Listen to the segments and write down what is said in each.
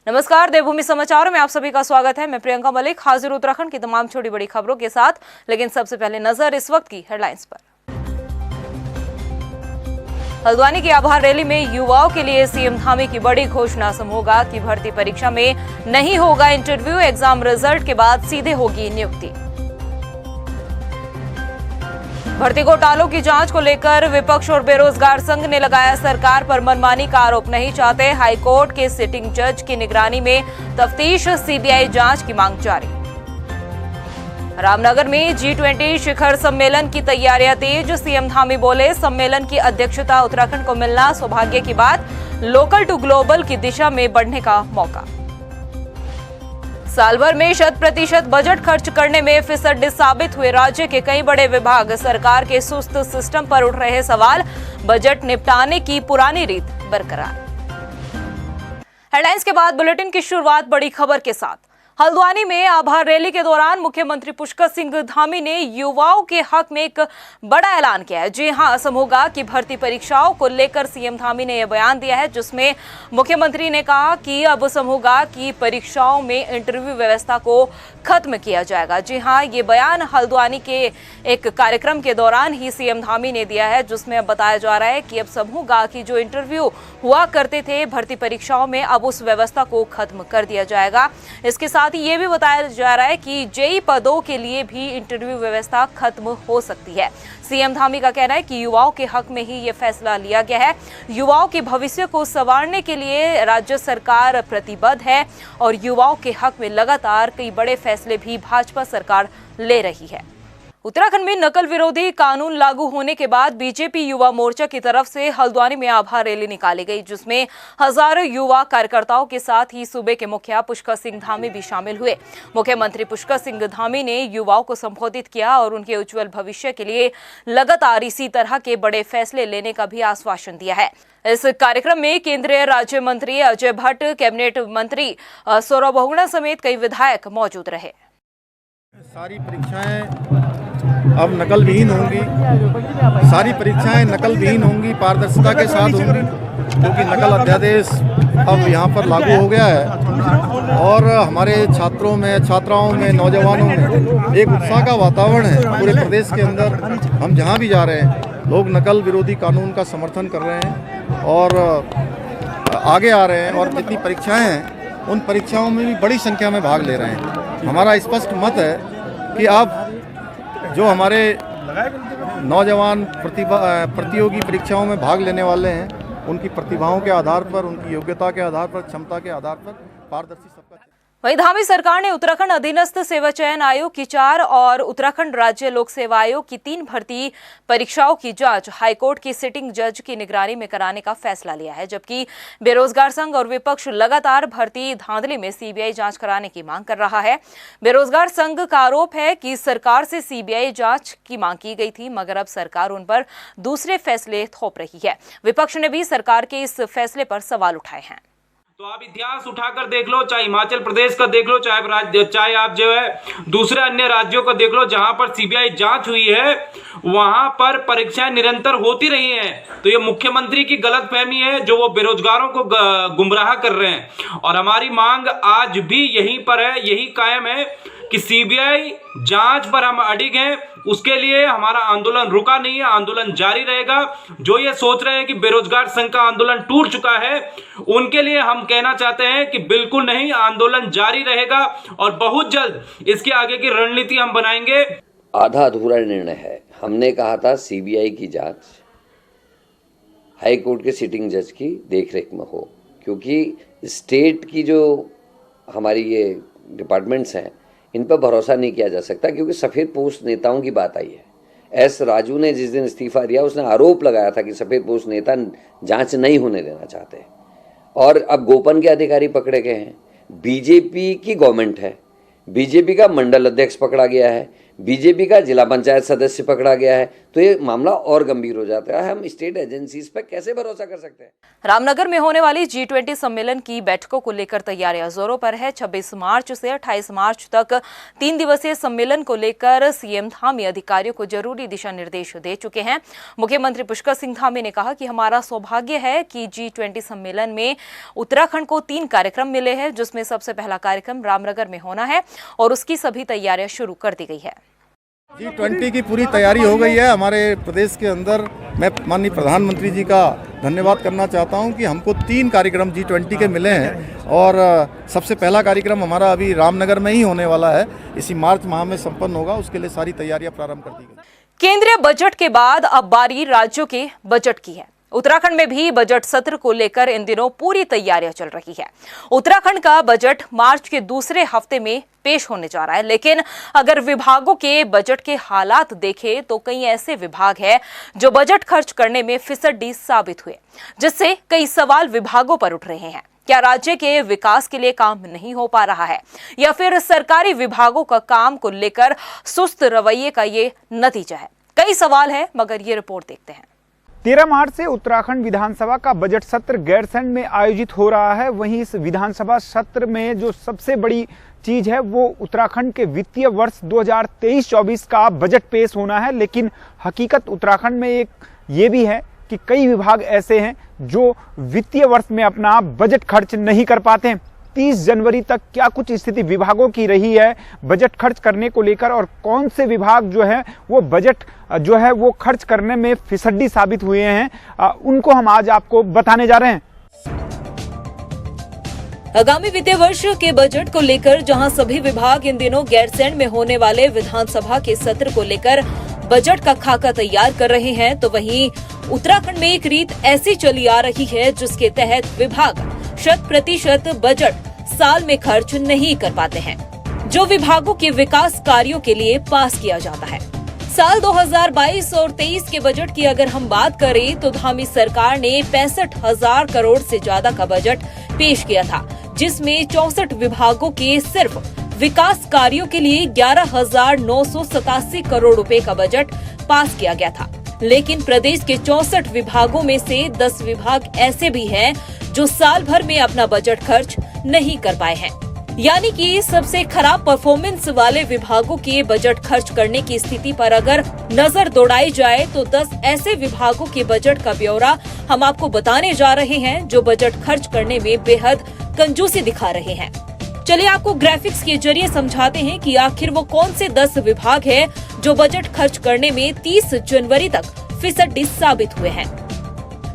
नमस्कार, देवभूमि समाचारों में आप सभी का स्वागत है। मैं प्रियंका मलिक हाजिर उत्तराखंड की तमाम छोटी बड़ी खबरों के साथ। लेकिन सबसे पहले नजर इस वक्त की हेडलाइंस पर। हल्द्वानी की आभार रैली में युवाओं के लिए सीएम धामी की बड़ी घोषणा। समूहगात की भर्ती परीक्षा में नहीं होगा इंटरव्यू, एग्जाम रिजल्ट के बाद सीधे होगी नियुक्ति। भर्ती घोटालों की जांच को लेकर विपक्ष और बेरोजगार संघ ने लगाया सरकार पर मनमानी का आरोप। नहीं चाहते हाईकोर्ट के सिटिंग जज की निगरानी में तफ्तीश, सीबीआई जांच की मांग जारी। रामनगर में G20 शिखर सम्मेलन की तैयारियां तेज। सीएम धामी बोले, सम्मेलन की अध्यक्षता उत्तराखंड को मिलना सौभाग्य की बात, लोकल टू ग्लोबल की दिशा में बढ़ने का मौका। साल भर में 100% बजट खर्च करने में फिसड्डी साबित हुए राज्य के कई बड़े विभाग। सरकार के सुस्त सिस्टम पर उठ रहे सवाल, बजट निपटाने की पुरानी रीत बरकरार। हेडलाइंस के बाद बुलेटिन की शुरुआत बड़ी खबर के साथ। हल्द्वानी में आभार रैली के दौरान मुख्यमंत्री पुष्कर सिंह धामी ने युवाओं के हक में एक बड़ा ऐलान किया है। जी हां, समूहगात की भर्ती परीक्षाओं को लेकर सीएम धामी ने यह बयान दिया है, जिसमें मुख्यमंत्री ने कहा कि अब समूहगात की परीक्षाओं में इंटरव्यू व्यवस्था को खत्म किया जाएगा। जी हां, ये बयान हल्द्वानी के एक कार्यक्रम के दौरान ही सीएम धामी ने दिया है, जिसमें अब बताया जा रहा है कि अब समूहगात की जो इंटरव्यू हुआ करते थे भर्ती परीक्षाओं में, अब उस व्यवस्था को खत्म कर दिया जाएगा। इसके साथ ही ये भी बताया जा रहा है कि जेई पदों के लिए भी इंटरव्यू व्यवस्था खत्म हो सकती है। सीएम धामी का कहना है कि युवाओं के हक में ही ये फैसला लिया गया है। युवाओं के भविष्य को संवारने के लिए राज्य सरकार प्रतिबद्ध है और युवाओं के हक में लगातार कई बड़े फैसले भी भाजपा सरकार ले रही है। उत्तराखंड में नकल विरोधी कानून लागू होने के बाद बीजेपी युवा मोर्चा की तरफ से हल्द्वानी में आभार रैली निकाली गई, जिसमें हजारों युवा कार्यकर्ताओं के साथ ही सूबे के मुखिया पुष्कर सिंह धामी भी शामिल हुए। मुख्यमंत्री पुष्कर सिंह धामी ने युवाओं को संबोधित किया और उनके उज्जवल भविष्य के लिए लगातार इसी तरह के बड़े फैसले लेने का भी आश्वासन दिया है। इस कार्यक्रम में केंद्रीय राज्य मंत्री अजय भट्ट, कैबिनेट मंत्री सौरभ बहुगुणा समेत कई विधायक मौजूद रहे। सारी परीक्षाएं अब नकल विहीन होंगी, सारी परीक्षाएं नकल विहीन होंगी, पारदर्शिता के साथ होंगी, क्योंकि नकल अध्यादेश अब यहाँ पर लागू हो गया है और हमारे छात्रों में, छात्राओं में, नौजवानों में एक उत्साह का वातावरण है। पूरे प्रदेश के अंदर हम जहाँ भी जा रहे हैं, लोग नकल विरोधी कानून का समर्थन कर रहे हैं और आगे आ रहे हैं और जितनी परीक्षाएँ हैं उन परीक्षाओं में भी बड़ी संख्या में भाग ले रहे हैं। हमारा स्पष्ट मत है कि आप जो हमारे नौजवान प्रतियोगी परीक्षाओं में भाग लेने वाले हैं, उनकी प्रतिभाओं के आधार पर, उनकी योग्यता के आधार पर, क्षमता के आधार पर पारदर्शी सबका। वहीं धामी सरकार ने उत्तराखंड अधीनस्थ सेवा चयन आयोग की 4 और उत्तराखंड राज्य लोक सेवा आयोग की 3 भर्ती परीक्षाओं की जांच हाईकोर्ट की सिटिंग जज की निगरानी में कराने का फैसला लिया है, जबकि बेरोजगार संघ और विपक्ष लगातार भर्ती धांधली में सीबीआई जांच कराने की मांग कर रहा है। बेरोजगार संघ का आरोप है कि सरकार से सीबीआई जांच की मांग की गई थी, मगर अब सरकार उन पर दूसरे फैसले थोप रही है। विपक्ष ने भी सरकार के इस फैसले पर सवाल उठाए हैं। तो आप इतिहास उठाकर देख लो, चाहे हिमाचल प्रदेश का देख लो, चाहे आप जो है दूसरे अन्य राज्यों का देख लो, जहां पर सीबीआई जांच हुई है वहां पर परीक्षाएं निरंतर होती रही हैं। तो ये मुख्यमंत्री की गलतफहमी है जो वो बेरोजगारों को गुमराह कर रहे हैं। और हमारी मांग आज भी यहीं पर है, यही कायम है कि सीबीआई जांच पर हम अडिग हैं। उसके लिए हमारा आंदोलन रुका नहीं है, आंदोलन जारी रहेगा। जो ये सोच रहे हैं कि बेरोजगार संघ का आंदोलन टूट चुका है, उनके लिए हम कहना चाहते हैं कि बिल्कुल नहीं, आंदोलन जारी रहेगा और बहुत जल्द इसके आगे की रणनीति हम बनाएंगे। आधा अधूरा निर्णय है। हमने कहा था सीबीआई की जांच हाई कोर्ट के सिटिंग जज की देखरेख में हो, क्योंकि स्टेट की जो हमारी ये डिपार्टमेंट्स हैं इन पर भरोसा नहीं किया जा सकता, क्योंकि सफ़ेद पोश नेताओं की बात आई है। एस राजू ने जिस दिन इस्तीफा दिया, उसने आरोप लगाया था कि सफ़ेद पोश नेता जांच नहीं होने देना चाहते, और अब गोपन के अधिकारी पकड़े गए हैं। बीजेपी की गवर्नमेंट है, बीजेपी का मंडल अध्यक्ष पकड़ा गया है, बीजेपी का जिला पंचायत सदस्य पकड़ा गया है, तो ये मामला और गंभीर हो जाता है। हम स्टेट एजेंसीज पर कैसे भरोसा कर सकते हैं? रामनगर में होने वाली G20 सम्मेलन की बैठकों को लेकर तैयारियां जोरों पर है। 26 मार्च से 28 मार्च तक 3 दिवसीय सम्मेलन को लेकर सीएम धामी अधिकारियों को जरूरी दिशा निर्देश दे चुके हैं। मुख्यमंत्री पुष्कर सिंह धामी ने कहा कि हमारा सौभाग्य है कि G20 सम्मेलन में उत्तराखंड को 3 कार्यक्रम मिले हैं, जिसमें सबसे पहला कार्यक्रम रामनगर में होना है और उसकी सभी तैयारियां शुरू कर दी गई है। G20 की पूरी तैयारी हो गई है हमारे प्रदेश के अंदर। मैं माननीय प्रधानमंत्री जी का धन्यवाद करना चाहता हूं कि हमको 3 कार्यक्रम G20 के मिले हैं और सबसे पहला कार्यक्रम हमारा अभी रामनगर में ही होने वाला है, इसी मार्च माह में संपन्न होगा। उसके लिए सारी तैयारियां प्रारंभ कर दी गई। केंद्रीय बजट के बाद अब बारी राज्यों के बजट की है। उत्तराखंड में भी बजट सत्र को लेकर इन दिनों पूरी तैयारियां चल रही है। उत्तराखंड का बजट मार्च के दूसरे हफ्ते में पेश होने जा रहा है, लेकिन अगर विभागों के बजट के हालात देखें तो कई ऐसे विभाग हैं जो बजट खर्च करने में फिसड्डी साबित हुए, जिससे कई सवाल विभागों पर उठ रहे हैं। क्या राज्य के विकास के लिए काम नहीं हो पा रहा है, या फिर सरकारी विभागों का काम को लेकर सुस्त रवैये का ये नतीजा है? कई सवाल है, मगर ये रिपोर्ट देखते हैं। 13 मार्च से उत्तराखंड विधानसभा का बजट सत्र गैरसैंण में आयोजित हो रहा है। वहीं इस विधानसभा सत्र में जो सबसे बड़ी चीज है वो उत्तराखंड के वित्तीय वर्ष 2023-24 का बजट पेश होना है। लेकिन हकीकत उत्तराखंड में एक ये भी है कि कई विभाग ऐसे हैं जो वित्तीय वर्ष में अपना बजट खर्च नहीं कर पाते हैं। 30 जनवरी तक क्या कुछ स्थिति विभागों की रही है बजट खर्च करने को लेकर, और कौन से विभाग जो है वो बजट जो है वो खर्च करने में फिसड्डी साबित हुए हैं, उनको हम आज आपको बताने जा रहे हैं। आगामी वित्तीय वर्ष के बजट को लेकर जहां सभी विभाग इन दिनों गैरसैंण में होने वाले विधानसभा के सत्र को लेकर बजट का खाका तैयार कर रहे हैं, तो वहीं उत्तराखंड में एक रीत ऐसी चली आ रही है जिसके तहत विभाग 100% बजट साल में खर्च नहीं कर पाते हैं, जो विभागों के विकास कार्यों के लिए पास किया जाता है। साल 2022 और 23 के बजट की अगर हम बात करें तो धामी सरकार ने 65,000 करोड़ से ज्यादा का बजट पेश किया था, जिसमें 64 विभागों के सिर्फ विकास कार्यों के लिए 11,987 करोड़ रुपए का बजट पास किया गया था। लेकिन प्रदेश के 64 विभागों में से 10 विभाग ऐसे भी हैं जो साल भर में अपना बजट खर्च नहीं कर पाए हैं। यानी कि सबसे खराब परफॉर्मेंस वाले विभागों के बजट खर्च करने की स्थिति पर अगर नजर दौड़ाई जाए तो 10 ऐसे विभागों के बजट का ब्यौरा हम आपको बताने जा रहे हैं जो बजट खर्च करने में बेहद कंजूसी दिखा रहे हैं। चलिए आपको ग्राफिक्स के जरिए समझाते हैं कि आखिर वो कौन से 10 विभाग हैं जो बजट खर्च करने में 30 जनवरी तक फिसड्डी साबित हुए हैं।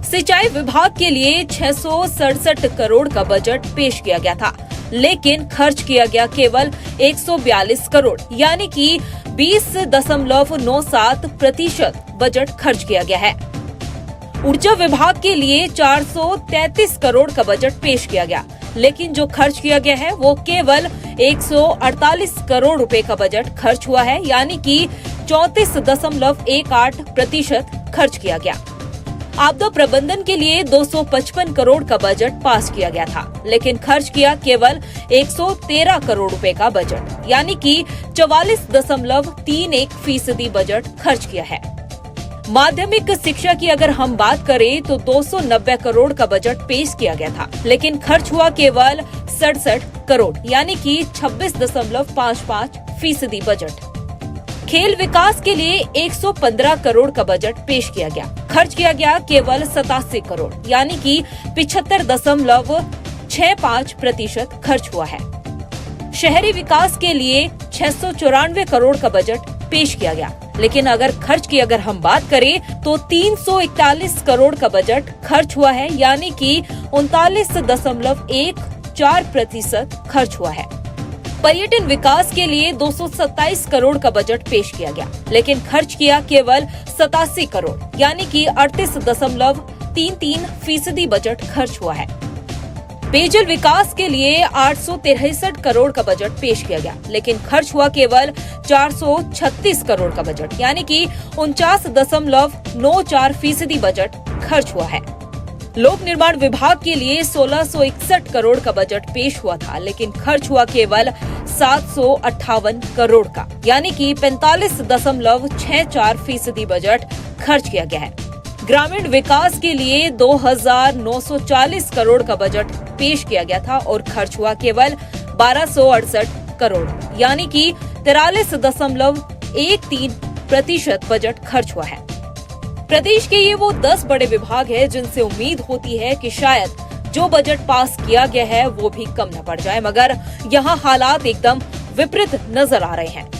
सिंचाई विभाग के लिए 667 करोड़ का बजट पेश किया गया था, लेकिन खर्च किया गया केवल 142 करोड़, यानी कि 20.97% बजट खर्च किया गया है। ऊर्जा विभाग के लिए 433 करोड़ का बजट पेश किया गया, लेकिन जो खर्च किया गया है वो केवल 148 करोड़ रुपए का बजट खर्च हुआ है, यानी कि 34.18% खर्च किया गया। आपदा प्रबंधन के लिए 255 करोड़ का बजट पास किया गया था, लेकिन खर्च किया केवल 113 करोड़ रुपए का बजट, यानी कि 44.31% बजट खर्च किया है। माध्यमिक शिक्षा की अगर हम बात करें तो 290 करोड़ का बजट पेश किया गया था, लेकिन खर्च हुआ केवल 67 करोड़, यानी कि 26.55% बजट। खेल विकास के लिए 115 करोड़ का बजट पेश किया गया, खर्च किया गया केवल 87 करोड़, यानी कि 75.65% खर्च हुआ है। शहरी विकास के लिए 694 करोड़ का बजट पेश किया गया, लेकिन अगर खर्च की अगर हम बात करें तो 341 करोड़ का बजट खर्च हुआ है, यानी कि 39.14% खर्च हुआ है। पर्यटन विकास के लिए 227 करोड़ का बजट पेश किया गया, लेकिन खर्च किया केवल 87 करोड़, यानी कि 38.33% बजट खर्च हुआ है। पेयजल विकास के लिए 863 करोड़ का बजट पेश किया गया, लेकिन खर्च हुआ केवल 436 करोड़ का बजट, यानी कि 49.94% बजट खर्च हुआ है। लोक निर्माण विभाग के लिए 1661 करोड़ का बजट पेश हुआ था, लेकिन खर्च हुआ केवल 758 करोड़ का, यानी कि 45.64% बजट खर्च किया गया है। ग्रामीण विकास के लिए 2940 करोड़ का बजट पेश किया गया था और खर्च हुआ केवल 1268 करोड़, यानी कि 43.13% बजट खर्च हुआ है। प्रदेश के ये वो 10 बड़े विभाग हैं जिनसे उम्मीद होती है कि शायद जो बजट पास किया गया है वो भी कम न पड़ जाए, मगर यहाँ हालात एकदम विपरीत नजर आ रहे हैं।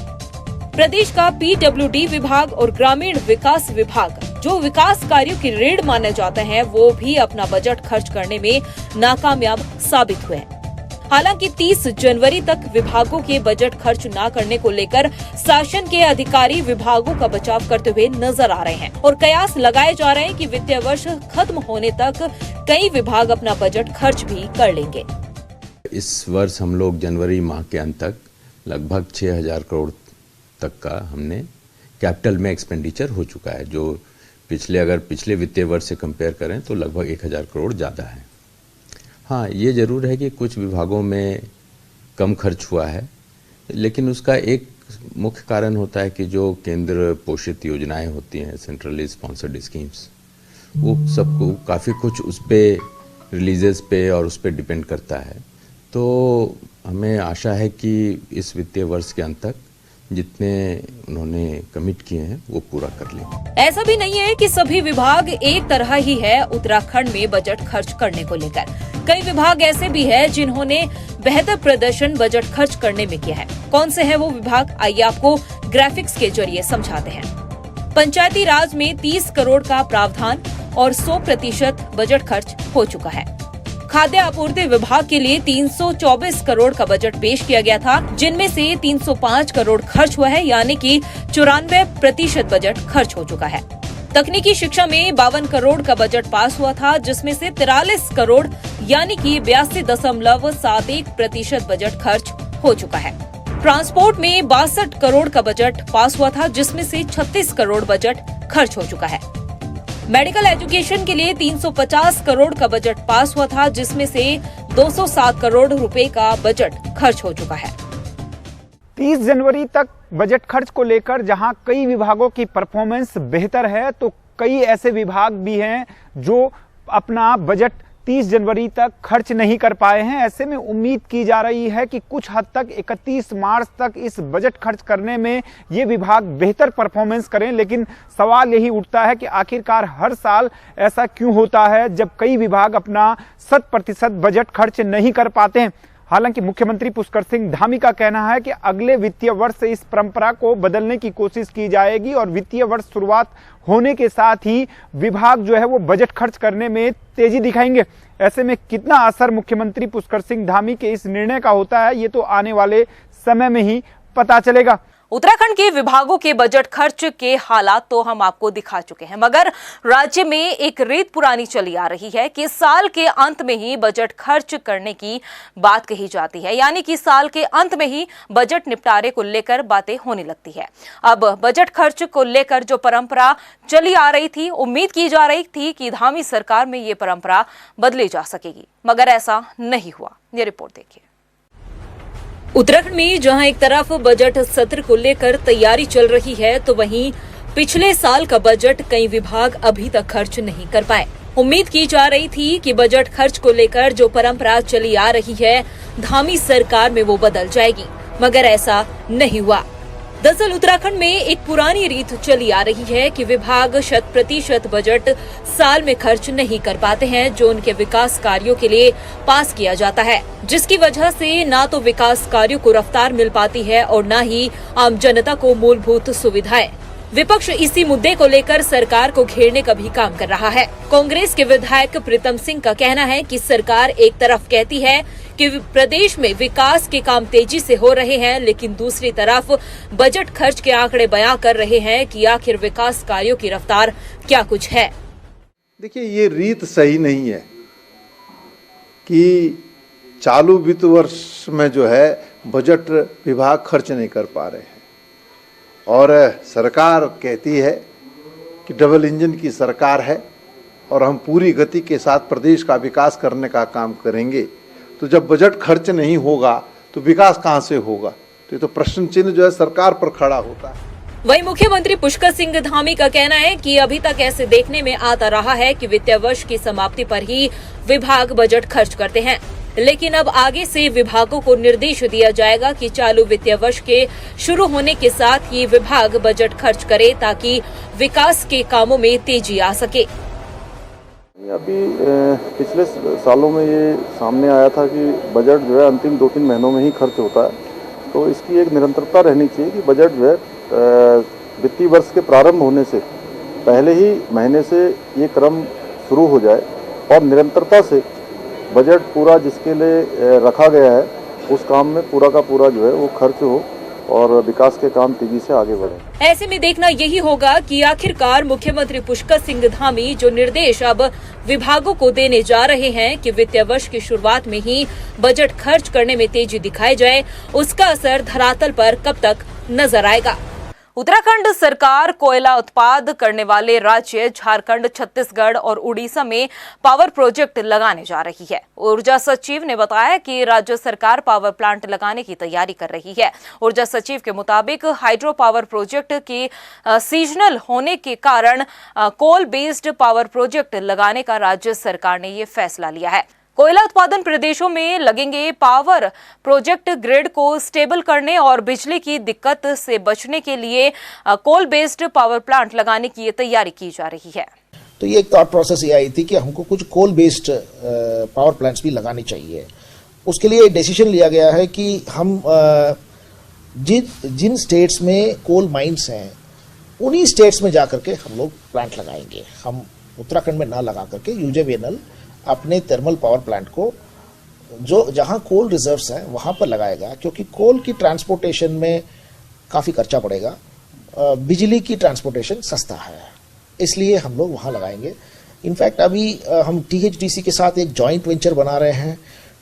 प्रदेश का पीडब्ल्यूडी विभाग और ग्रामीण विकास विभाग, जो विकास कार्यों की रीढ़ माने जाते हैं, वो भी अपना बजट खर्च करने में नाकामयाब साबित हुए हैं। हालांकि 30 जनवरी तक विभागों के बजट खर्च न करने को लेकर शासन के अधिकारी विभागों का बचाव करते हुए नजर आ रहे हैं और कयास लगाए जा रहे हैं कि वित्तीय वर्ष खत्म होने तक कई विभाग अपना बजट खर्च भी कर लेंगे। इस वर्ष हम लोग जनवरी माह के अंत तक लगभग 6000 करोड़ तक का हमने कैपिटल में एक्सपेंडिचर हो चुका है, जो पिछले वित्तीय वर्ष से कंपेयर करें तो लगभग 1000 करोड़ ज़्यादा है। हाँ, ये ज़रूर है कि कुछ विभागों में कम खर्च हुआ है, लेकिन उसका एक मुख्य कारण होता है कि जो केंद्र पोषित योजनाएं होती हैं, सेंट्रली स्पॉन्सर्ड स्कीम्स, वो सबको काफ़ी कुछ उस पर रिलीजेस पे और उस पर डिपेंड करता है। तो हमें आशा है कि इस वित्तीय वर्ष के अंत तक जितने उन्होंने कमिट किए हैं वो पूरा कर लेंगे। ऐसा भी नहीं है कि सभी विभाग एक तरह ही है उत्तराखंड में बजट खर्च करने को लेकर। कई विभाग ऐसे भी हैं जिन्होंने बेहतर प्रदर्शन बजट खर्च करने में किया है। कौन से हैं वो विभाग, आइए आपको ग्राफिक्स के जरिए समझाते हैं। पंचायती राज में 30 करोड़ का प्रावधान और 100% बजट खर्च हो चुका है। खाद्य आपूर्ति विभाग के लिए 324 करोड़ का बजट पेश किया गया था, जिनमें से 305 करोड़ खर्च हुआ है, यानी कि 94% बजट खर्च हो चुका है। तकनीकी शिक्षा में 52 करोड़ का बजट पास हुआ था, जिसमें से 43 करोड़ यानी कि 82.71% बजट खर्च हो चुका है। ट्रांसपोर्ट में 62 करोड़ का बजट पास हुआ था, जिसमें से 36 करोड़ बजट खर्च हो चुका है। मेडिकल एजुकेशन के लिए 350 करोड़ का बजट पास हुआ था, जिसमें से 207 करोड़ रुपए का बजट खर्च हो चुका है। 30 जनवरी तक बजट खर्च को लेकर जहां कई विभागों की परफॉर्मेंस बेहतर है, तो कई ऐसे विभाग भी हैं जो अपना बजट 30 जनवरी तक खर्च नहीं कर पाए हैं। ऐसे में उम्मीद की जा रही है कि कुछ हद तक 31 मार्च तक इस बजट खर्च करने में ये विभाग बेहतर परफॉर्मेंस करें। लेकिन सवाल यही उठता है कि आखिरकार हर साल ऐसा क्यों होता है जब कई विभाग अपना 100% बजट खर्च नहीं कर पाते हैं। हालांकि मुख्यमंत्री पुष्कर सिंह धामी का कहना है कि अगले वित्तीय वर्ष से इस परंपरा को बदलने की कोशिश की जाएगी और वित्तीय वर्ष शुरुआत होने के साथ ही विभाग जो है वो बजट खर्च करने में तेजी दिखाएंगे। ऐसे में कितना असर मुख्यमंत्री पुष्कर सिंह धामी के इस निर्णय का होता है, ये तो आने वाले समय में ही पता चलेगा। उत्तराखंड के विभागों के बजट खर्च के हालात तो हम आपको दिखा चुके हैं, मगर राज्य में एक रीत पुरानी चली आ रही है कि साल के अंत में ही बजट खर्च करने की बात कही जाती है, यानी कि साल के अंत में ही बजट निपटारे को लेकर बातें होने लगती है। अब बजट खर्च को लेकर जो परंपरा चली आ रही थी, उम्मीद की जा रही थी कि धामी सरकार में ये परंपरा बदली जा सकेगी, मगर ऐसा नहीं हुआ। ये रिपोर्ट देखिए। उत्तराखंड में जहां एक तरफ बजट सत्र को लेकर तैयारी चल रही है, तो वहीं पिछले साल का बजट कई विभाग अभी तक खर्च नहीं कर पाए। उम्मीद की जा रही थी कि बजट खर्च को लेकर जो परंपरा चली आ रही है, धामी सरकार में वो बदल जाएगी, मगर ऐसा नहीं हुआ। दरअसल उत्तराखंड में एक पुरानी रीत चली आ रही है कि विभाग 100% बजट साल में खर्च नहीं कर पाते हैं, जो उनके विकास कार्यों के लिए पास किया जाता है, जिसकी वजह से ना तो विकास कार्यों को रफ्तार मिल पाती है और न ही आम जनता को मूलभूत सुविधाएं। विपक्ष इसी मुद्दे को लेकर सरकार को घेरने का भी काम कर रहा है। कांग्रेस के विधायक प्रीतम सिंह का कहना है कि सरकार एक तरफ कहती है कि प्रदेश में विकास के काम तेजी से हो रहे हैं, लेकिन दूसरी तरफ बजट खर्च के आंकड़े बयां कर रहे हैं कि आखिर विकास कार्यों की रफ्तार क्या कुछ है। देखिए, ये रीत सही नहीं है कि चालू वित्त वर्ष में जो है बजट विभाग खर्च नहीं कर पा रहे हैं और सरकार कहती है कि डबल इंजन की सरकार है और हम पूरी गति के साथ प्रदेश का विकास करने का काम करेंगे। तो जब बजट खर्च नहीं होगा तो विकास कहाँ से होगा? तो ये तो प्रश्न चिन्ह जो है सरकार पर खड़ा होता है। वहीं मुख्यमंत्री पुष्कर सिंह धामी का कहना है कि अभी तक ऐसे देखने में आता रहा है कि वित्तीय वर्ष की समाप्ति पर ही विभाग बजट खर्च करते हैं, लेकिन अब आगे से विभागों को निर्देश दिया जाएगा कि चालू वित्तीय वर्ष के शुरू होने के साथ ही विभाग बजट खर्च करे ताकि विकास के कामों में तेजी आ सके। अभी पिछले सालों में ये सामने आया था कि बजट जो है अंतिम 2-3 महीनों में ही खर्च होता है, तो इसकी एक निरंतरता रहनी चाहिए कि बजट जो है वित्तीय वर्ष के प्रारंभ होने से पहले ही महीने से ये क्रम शुरू हो जाए और निरंतरता से बजट पूरा जिसके लिए रखा गया है उस काम में पूरा का पूरा जो है वो खर्च हो और विकास के काम तेजी से आगे बढ़े। ऐसे में देखना यही होगा कि आखिरकार मुख्यमंत्री पुष्कर सिंह धामी जो निर्देश अब विभागों को देने जा रहे हैं कि वित्तीय वर्ष की शुरुआत में ही बजट खर्च करने में तेजी दिखाई जाए, उसका असर धरातल पर कब तक नजर आएगा। उत्तराखंड सरकार कोयला उत्पादन करने वाले राज्य झारखंड, छत्तीसगढ़ और उड़ीसा में पावर प्रोजेक्ट लगाने जा रही है। ऊर्जा सचिव ने बताया कि राज्य सरकार पावर प्लांट लगाने की तैयारी कर रही है। ऊर्जा सचिव के मुताबिक हाइड्रो पावर प्रोजेक्ट की सीजनल होने के कारण कोल बेस्ड पावर प्रोजेक्ट लगाने का राज्य सरकार ने ये फैसला लिया है। कोयला उत्पादन प्रदेशों में लगेंगे पावर प्रोजेक्ट ग्रिड को स्टेबल करने और बिजली की दिक्कत से बचने के लिए कोल बेस्ड पावर प्लांट लगाने की तैयारी की जा रही है। तो ये एक थॉट प्रोसेस ये आई थी कि हमको कुछ कोल बेस्ड पावर प्लांट्स भी लगाने चाहिए। उसके लिए डिसीजन लिया गया है कि हम जिन स्टेट्स में कोल माइंस हैं उन्हीं स्टेट्स में जाकर के हम लोग प्लांट लगाएंगे। हम उत्तराखंड में ना लगा करके यूजेवीएनएल अपने थर्मल पावर प्लांट को जो जहां कोल रिजर्व्स हैं वहां पर लगाएगा, क्योंकि कोल की ट्रांसपोर्टेशन में काफ़ी खर्चा पड़ेगा, बिजली की ट्रांसपोर्टेशन सस्ता है, इसलिए हम लोग वहां लगाएंगे। इनफैक्ट अभी हम THDC के साथ एक जॉइंट वेंचर बना रहे हैं,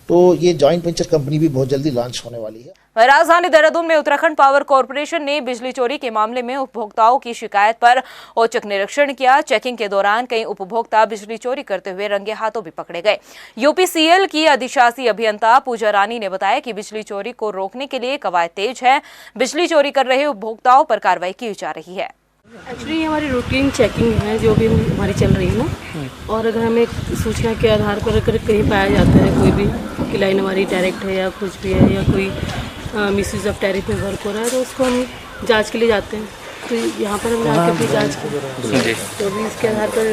तो ये जॉइंट वेंचर कंपनी भी बहुत जल्दी लॉन्च होने वाली है। राजधानी देहरादून में उत्तराखंड पावर कॉर्पोरेशन ने बिजली चोरी के मामले में उपभोक्ताओं की शिकायत पर औचक निरीक्षण किया। चेकिंग के दौरान कई उपभोक्ता बिजली चोरी करते हुए रंगे हाथों भी पकड़े गए। UPCL की अधिशासी अभियंता पूजा रानी ने बताया कि बिजली चोरी को रोकने के लिए कवायद तेज है। बिजली चोरी कर रहे उपभोक्ताओं पर कार्रवाई की जा रही है। एक्चुअली ये हमारी रूटीन चेकिंग है जो भी हमारी चल रही है ना, और अगर हमें सूचना के आधार पर अगर कहीं पाया जाता है कोई भी कि लाइन हमारी डायरेक्ट है या कुछ भी है या कोई मिसयूज ऑफ टैरिफ में वर्क हो रहा है तो उसको हम जांच के लिए जाते हैं। तो यहाँ पर हमने आके अपनी जांच की, तो भी इसके आधार पर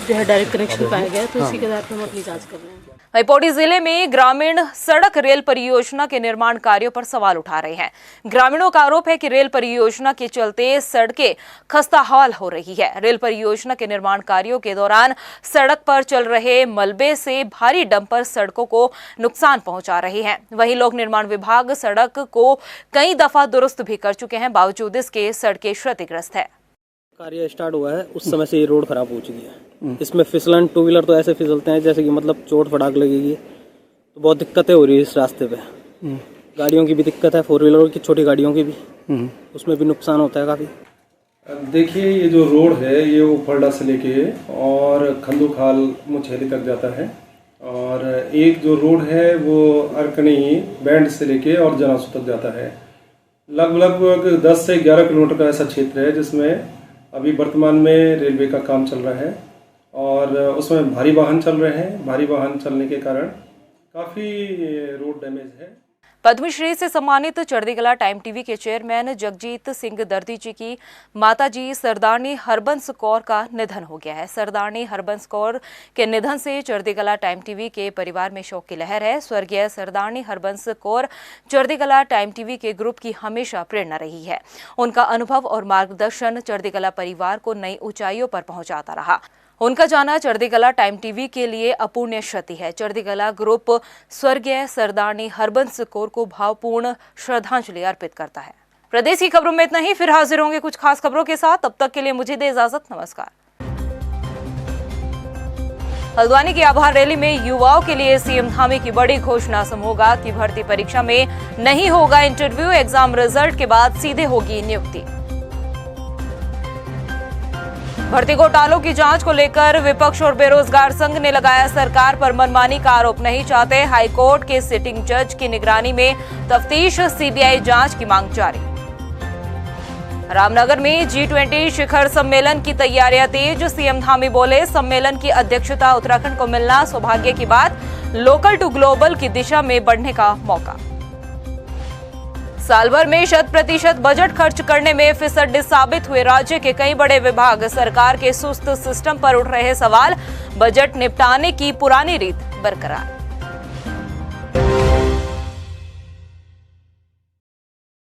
जो है डायरेक्ट कनेक्शन पाया गया, तो इसी के आधार पर हम अपनी जांच कर रहे हैं। वहीं पौड़ी जिले में ग्रामीण सड़क रेल परियोजना के निर्माण कार्यों पर सवाल उठा रहे हैं। ग्रामीणों का आरोप है कि रेल परियोजना के चलते सड़कें खस्ताहाल हो रही है। रेल परियोजना के निर्माण कार्यों के दौरान सड़क पर चल रहे मलबे से भारी डंपर सड़कों को नुकसान पहुंचा रहे हैं। वहीं लोक निर्माण विभाग सड़क को कई दफा दुरुस्त भी कर चुके हैं, बावजूद इसके सड़कें क्षतिग्रस्त है। कार्य स्टार्ट हुआ है उस समय से ये रोड खराब हो चुकी है। इसमें फिसलन, टू व्हीलर तो ऐसे फिसलते हैं जैसे कि मतलब चोट फटाक लगेगी, तो बहुत दिक्कतें हो रही है इस रास्ते पे। गाड़ियों की भी दिक्कत है, 4 व्हीलर की, छोटी गाड़ियों की भी, उसमें भी नुकसान होता है काफ़ी। देखिए ये जो रोड है ये उपरडा से लेके और खंदूखाल मुछेरी तक जाता है, और एक जो रोड है वो अरकनी बैंड से लेके और जनासू तक जाता है। लगभग 10 से 11 किलोमीटर का ऐसा क्षेत्र है जिसमें अभी वर्तमान में रेलवे का काम चल रहा है और उसमें भारी वाहन चल रहे हैं। भारी वाहन चलने के कारण काफ़ी रोड डैमेज है। पद्मश्री से सम्मानित चढ़दीकला टाइम टीवी के चेयरमैन जगजीत सिंह दर्दी जी की माताजी सरदारनी हरबंस कौर का निधन हो गया है। सरदारनी हरबंस कौर के निधन से चढ़दीकला टाइम टीवी के परिवार में शोक की लहर है। स्वर्गीय सरदारनी हरबंस कौर चढ़दीकला टाइम टीवी के ग्रुप की हमेशा प्रेरणा रही है। उनका अनुभव और मार्गदर्शन चढ़दीकला परिवार को नई ऊंचाइयों पर पहुंचाता रहा। उनका जाना चढ़दीकला टाइम टीवी के लिए अपूर्णीय क्षति है। चढ़दीकला ग्रुप स्वर्गीय सरदारनी हरबंस कौर को भावपूर्ण श्रद्धांजलि अर्पित करता है। प्रदेश की खबरों में इतना ही, फिर हाजिर होंगे कुछ खास खबरों के साथ। तब तक के लिए मुझे दे इजाजत, नमस्कार। हल्द्वानी की आभार रैली में युवाओं के लिए सीएम धामी की बड़ी घोषणा। समूह की भर्ती परीक्षा में नहीं होगा इंटरव्यू, एग्जाम रिजल्ट के बाद सीधे होगी नियुक्ति। भर्ती घोटालों की जांच को लेकर विपक्ष और बेरोजगार संघ ने लगाया सरकार पर मनमानी का आरोप। नहीं चाहते हाईकोर्ट के सिटिंग जज की निगरानी में तफ्तीश, सीबीआई जांच की मांग जारी। रामनगर में G20 शिखर सम्मेलन की तैयारियां तेज। सीएम धामी बोले, सम्मेलन की अध्यक्षता उत्तराखंड को मिलना सौभाग्य की बात, लोकल टू ग्लोबल की दिशा में बढ़ने का मौका। साल भर में 100% बजट खर्च करने में फिसड्डी साबित हुए राज्य के कई बड़े विभाग। सरकार के सुस्त सिस्टम पर उठ रहे सवाल, बजट निपटाने की पुरानी रीत बरकरार।